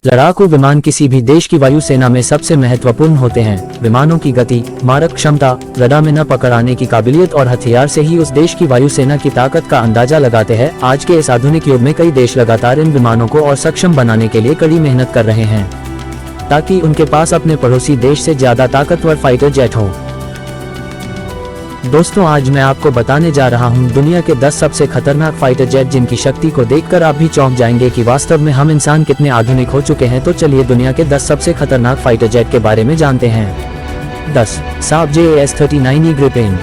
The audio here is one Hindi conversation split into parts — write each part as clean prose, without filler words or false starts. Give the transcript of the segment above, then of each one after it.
लड़ाकू विमान किसी भी देश की वायुसेना में सबसे महत्वपूर्ण होते हैं। विमानों की गति, मारक क्षमता, रडार में न पकड़ाने की काबिलियत और हथियार से ही उस देश की वायुसेना की ताकत का अंदाजा लगाते हैं। आज के इस आधुनिक युग में कई देश लगातार इन विमानों को और सक्षम बनाने के लिए कड़ी मेहनत कर रहे हैं, ताकि उनके पास अपने पड़ोसी देश से ज्यादा ताकतवर फाइटर जेट हो। दोस्तों, आज मैं आपको बताने जा रहा हूं दुनिया के 10 सबसे खतरनाक फाइटर जेट, जिनकी शक्ति को देखकर आप भी चौंक जाएंगे कि वास्तव में हम इंसान कितने आधुनिक हो चुके हैं। तो चलिए दुनिया के 10 सबसे खतरनाक फाइटर जेट के बारे में जानते हैं। 10. साब JAS-39E ग्रिपेन।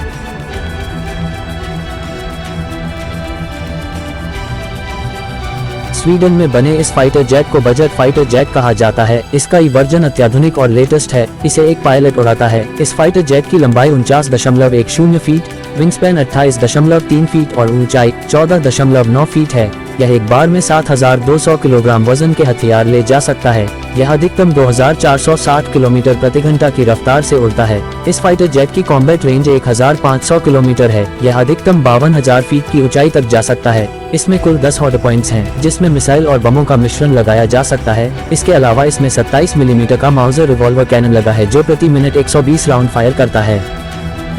स्वीडन में बने इस फाइटर जेट को बजट फाइटर जेट कहा जाता है। इसका ये वर्जन अत्याधुनिक और लेटेस्ट है। इसे एक पायलट उड़ाता है। इस फाइटर जेट की लंबाई 49.10 फीट, विंगस्पैन 28.3 फीट और ऊंचाई 14.9 फीट है। यह एक बार में 7,200 किलोग्राम वजन के हथियार ले जा सकता है। यह अधिकतम 2,460 किलोमीटर प्रति घंटा की रफ्तार से उड़ता है। इस फाइटर जेट की कॉम्बैट रेंज 1,500 किलोमीटर है। यह अधिकतम 52,000 फीट की ऊंचाई तक जा सकता है। इसमें कुल 10 हॉट पॉइंट्स हैं, जिसमें मिसाइल और बमों का मिश्रण लगाया जा सकता है। इसके अलावा इसमें 27 मिलीमीटर का माउजर रिवॉल्वर कैनन लगा है, जो प्रति मिनट 120 राउंड फायर करता है।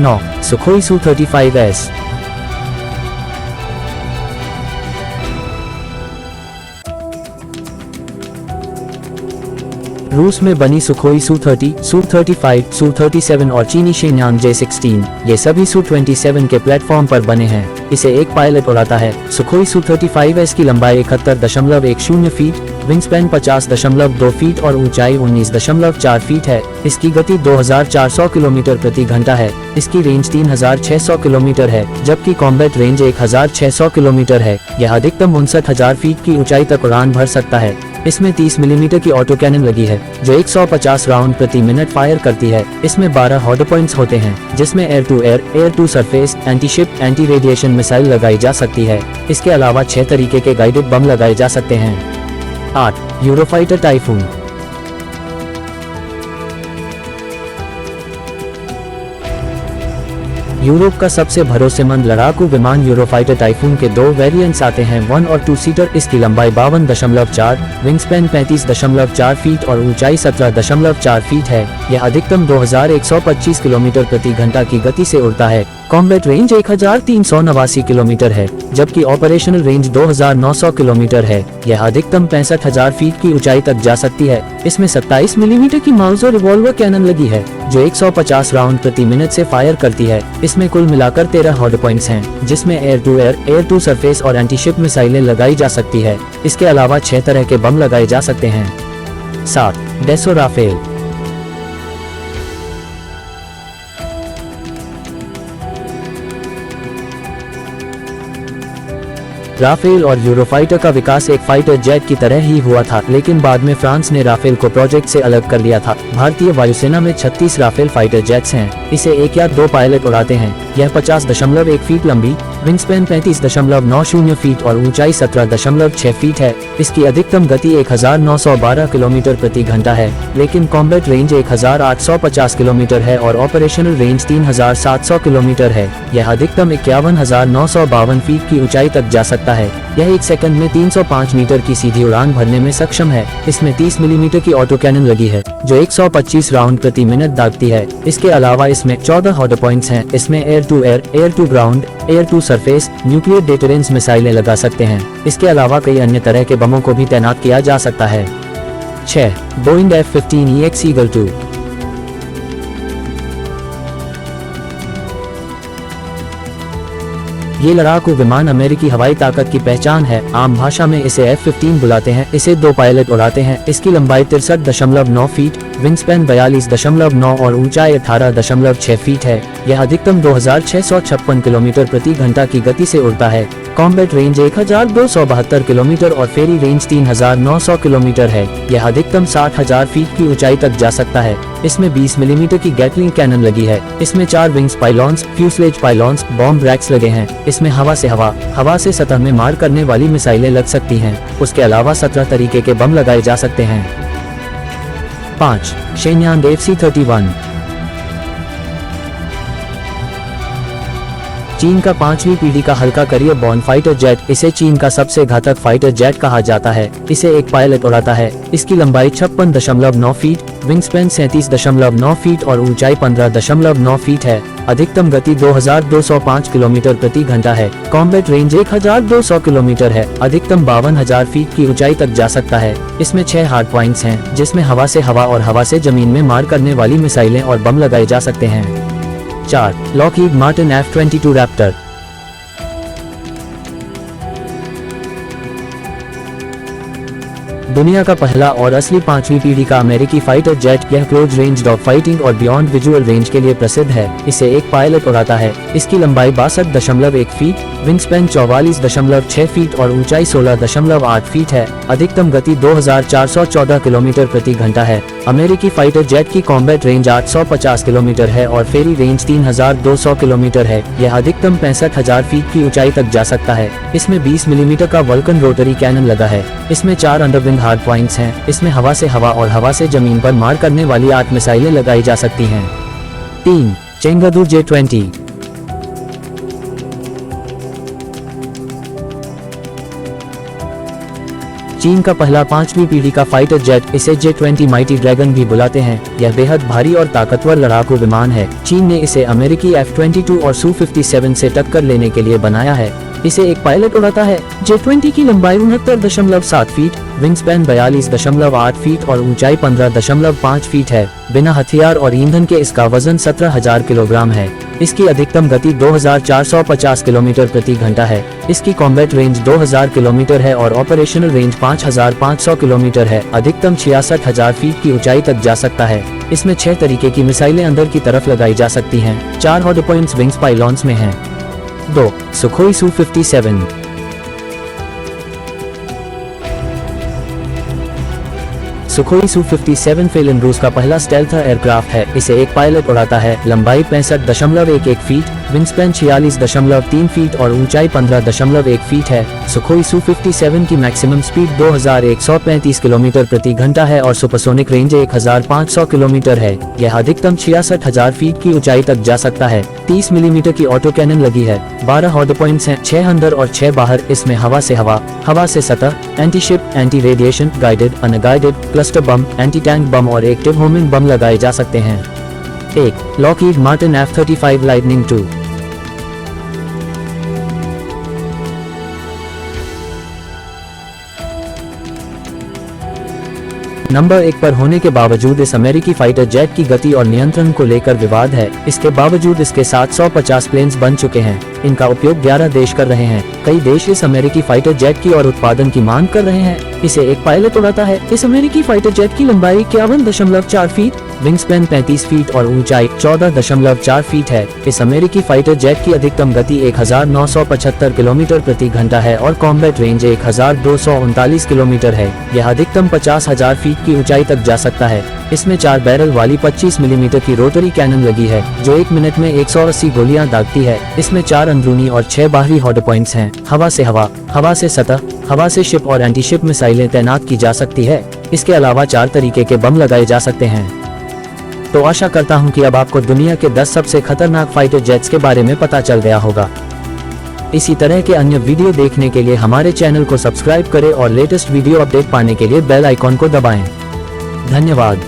9. Sukhoi Su-35S। रूस में बनी सुखोई Su-30, Su-35, Su-37 और चीनी शेन्यांग J-16, ये सभी Su-27 के प्लेटफॉर्म पर बने हैं। इसे एक पायलट उड़ाता है। सुखोई Su-35S की लंबाई 71.10 फीट, विंगस्पैन 50.2 फीट और ऊंचाई 19.4 फीट है। इसकी गति 2,400 किलोमीटर प्रति घंटा है। इसकी रेंज 3,600 किलोमीटर है, जबकि कॉम्बैट रेंज 1,600 किलोमीटर है। यह अधिकतम 59,000 फीट की ऊंचाई तक उड़ान भर सकता है। इसमें 30 मिलीमीटर की ऑटो कैनन लगी है, जो 150 राउंड प्रति मिनट फायर करती है। इसमें 12 हॉट पॉइंट्स होते हैं, जिसमें air to air, air to surface, anti ship, anti radiation missile लगाई जा सकती है। इसके अलावा 6 तरीके के गाइडेड बम लगाए जा सकते हैं। 8. Eurofighter typhoon. यूरोप का सबसे भरोसेमंद लड़ाकू विमान यूरोफाइटर टाइफून के 2 वेरिएंट्स आते हैं, 1 और 2 सीटर। इसकी लंबाई 52.4, विंगस्पैन 35.4 फीट और ऊंचाई 17.4 फीट है। यह अधिकतम 2,125 किलोमीटर प्रति घंटा की गति से उड़ता है। कॉम्बैट रेंज 1,389 किलोमीटर है, जबकि ऑपरेशनल रेंज 2,900 किलोमीटर है। यह अधिकतम 65,000 फीट की ऊंचाई तक जा सकती है। इसमें 27 मिलीमीटर की माउजर रिवॉल्वर कैनन लगी है, जो 150 राउंड प्रति मिनट से फायर करती है। इसमें कुल मिलाकर 13 हॉट पॉइंट्स हैं, जिसमें air to air, air to surface और एंटी शिप मिसाइलें लगाई जा सकती है। इसके अलावा 6 तरह के बम लगाए जा सकते हैं। 7. डेसो राफेल। राफेल और यूरोफाइटर का विकास एक फाइटर जेट की तरह ही हुआ था, लेकिन बाद में फ्रांस ने राफेल को प्रोजेक्ट से अलग कर लिया था। भारतीय वायुसेना में 36 राफेल फाइटर जेट्स हैं। इसे 1 या 2 पायलट उड़ाते हैं। यह 50.1 फीट लंबी, विंगस्पैन 35.90 फीट और ऊंचाई 17.6 फीट है। इसकी अधिकतम गति 1,912 किलोमीटर प्रति घंटा है, लेकिन कॉम्बैट रेंज 1,850 किलोमीटर है और ऑपरेशनल रेंज 3,700 किलोमीटर है। यह अधिकतम 51,952 फीट की ऊंचाई तक जा सकता है। यह 1 सेकंड में 305 मीटर की सीधी उड़ान भरने में सक्षम है। इसमें 30 मिलीमीटर की ऑटो कैनन लगी है, जो 125 राउंड प्रति मिनट दागती है। इसके अलावा इसमें 14 हॉट पॉइंट्स हैं। इसमें air to air, air to ground, air to surface, nuclear deterrence मिसाइलें लगा सकते हैं। इसके अलावा कई अन्य तरह के बमों को भी तैनात किया जा सकता है। 6. Boeing F-15EX eagle II। ये लड़ाकू विमान अमेरिकी हवाई ताकत की पहचान है। आम भाषा में इसे F-15 बुलाते हैं। इसे 2 पायलट उड़ाते हैं। इसकी लंबाई 63.9 फीट, विंगस्पैन 42.9 और ऊंचाई 18.6 फीट है। यह अधिकतम 2,656 किलोमीटर प्रति घंटा की गति से उड़ता है। कॉम्बैट रेंज 1,272 किलोमीटर और फेरी रेंज 3,900 किलोमीटर है। यह अधिकतम 60,000 फीट की ऊंचाई तक जा सकता है। इसमें 20 मिलीमीटर की गैटलिंग कैनन लगी है। इसमें 4 विंग्स पाइलॉन्स, फ्यूसलेज पाइलॉन्स, बॉम्ब रैक्स लगे हैं। इसमें हवा से सतह में मार करने वाली मिसाइलें लग सकती हैं। उसके अलावा 17 तरीके के बम लगाए जा सकते हैं। 5. शेन्यांग FC-31। चीन का 5वीं पीढ़ी का हल्का करियर बॉर्न फाइटर जेट, इसे चीन का सबसे घातक फाइटर जेट कहा जाता है। इसे एक पायलट उड़ाता है। इसकी लंबाई 56.9 फीट, विंगस्पैन 37.9 फीट और ऊंचाई 15.9 फीट है। अधिकतम गति 2205 किलोमीटर प्रति घंटा है। कॉम्बैट रेंज 1200 किलोमीटर है। अधिकतम 52,000 फीट की ऊंचाई तक जा सकता है। इसमें 6 हार्ड पॉइंट्स हैं, जिसमें हवा से हवा और हवा से जमीन में मार करने वाली मिसाइलें और बम लगाए जा सकते हैं। 4. Lockheed Martin F-22 Raptor. दुनिया का पहला और असली 5वीं पीढ़ी का अमेरिकी फाइटर जेट, यह क्लोज रेंज डॉग फाइटिंग और बियॉन्ड विजुअल रेंज के लिए प्रसिद्ध है। इसे एक पायलट उड़ाता है। इसकी लंबाई 62.1 फीट, विंगस्पैन 44.6 फीट और ऊंचाई 16.8 फीट है। अधिकतम गति 2414 किलोमीटर प्रति घंटा है। अमेरिकी फाइटर जेट की कॉम्बैट रेंज 850 किलोमीटर है और फेरी रेंज 3200 किलोमीटर है। यह अधिकतम 65,000 फीट की ऊंचाई तक जा सकता है। इसमें 20 मिलीमीटर का वल्कन रोटरी कैनन लगा है। इसमें 4 अंडरविंग हार्ड पॉइंट्स हैं। इसमें हवा से हवा और हवा से जमीन पर मार करने वाली 8 मिसाइलें लगाई जा सकती हैं। 3. Chengdu J-20। चीन का पहला 5वीं पीढ़ी का फाइटर जेट, इसे J-20 माइटी ड्रैगन भी बुलाते हैं। यह बेहद भारी और ताकतवर लड़ाकू विमान है। चीन ने इसे अमेरिकी F-22 और Su-57 से टक्कर लेने के लिए बनाया है। इसे एक पायलट उड़ाता है। J-20 की लंबाई 69.7 फीट, विंगस्पैन 42.8 फीट और ऊंचाई 15.5 फीट है। बिना हथियार और ईंधन के इसका वजन 17,000 किलोग्राम है। इसकी अधिकतम गति 2450 किलोमीटर प्रति घंटा है। इसकी कॉम्बैट रेंज 2000 किलोमीटर है और ऑपरेशनल रेंज 5500 किलोमीटर है। अधिकतम 66,000 फीट की ऊंचाई तक जा सकता है। इसमें 6 तरीके की मिसाइलें अंदर की तरफ लगाई जा सकती हैं। 4 हॉट पॉइंट्स विंग्स पाइलॉन्स में हैं। 2. Sukhoi Su-57। Sukhoi Su-57 Phelan रूस का पहला स्टेल्थ एयरक्राफ्ट है। इसे एक पायलट उड़ाता है। लंबाई 65.11 फीट, विंगस्पैन 46.3 फीट और ऊंचाई 15.1 फीट है। सुखोई Su-57 की मैक्सिमम स्पीड 2135 किलोमीटर प्रति घंटा है और सुपरसोनिक रेंज 1500 किलोमीटर है। यह अधिकतम 66,000 फीट की ऊंचाई तक जा सकता है। 30 मिलीमीटर की ऑटो कैनन लगी है। 12 हॉट पॉइंट्स हैं, 6 अंदर और 6 बाहर। इसमें हवा से हवा, हवा से सतह, anti ship, anti radiation, guided, unguided, cluster bomb, anti tank bomb और एक्टिव होमिंग बम लगाए जा सकते हैं। 1. Lockheed Martin F-35 Lightning II। Number 1 पर होने के बावजूद इस अमेरिकी फाइटर जेट की गति और नियंत्रण को लेकर विवाद है। इसके बावजूद इसके 750 प्लेन्स बन चुके हैं। इनका उपयोग 11 देश कर रहे हैं। कई देश इस अमेरिकी फाइटर जेट की और उत्पादन की मांग कर रहे हैं। इसे एक पायलट उड़ाता है। इस अमेरिकी फाइटर जेट की लंबाई 51.4 फीट, विंगस्पैन 35 फीट और ऊंचाई 14.4 फीट है। इस अमेरिकी फाइटर जेट की अधिकतम गति 1975 किलोमीटर प्रति घंटा है और कॉम्बैट रेंज 1239 किलोमीटर है। यह अधिकतम 50,000 फीट की ऊंचाई तक जा सकता है। इसमें 4 बैरल वाली 25 मिलीमीटर की रोटरी कैनन लगी है, जो 1 मिनट में 180 गोलियां दागती है। इसमें 4 अंदरूनी और 6 बाहरी हॉट पॉइंट्स हैं। हवा से हवा, हवा से सतह, हवा से शिप और एंटी शिप मिसाइलें तैनात की जा सकती है। इसके अलावा 4 तरीके के बम लगाए जा सकते हैं। तो आशा करता हूं कि अब आपको दुनिया के 10 सबसे खतरनाक फाइटर जेट्स के बारे में पता चल गया होगा। इसी तरह के अन्य वीडियो देखने के लिए हमारे चैनल को सब्सक्राइब करें और लेटेस्ट वीडियो अपडेट पाने के लिए बेल आइकॉन को दबाएं। धन्यवाद।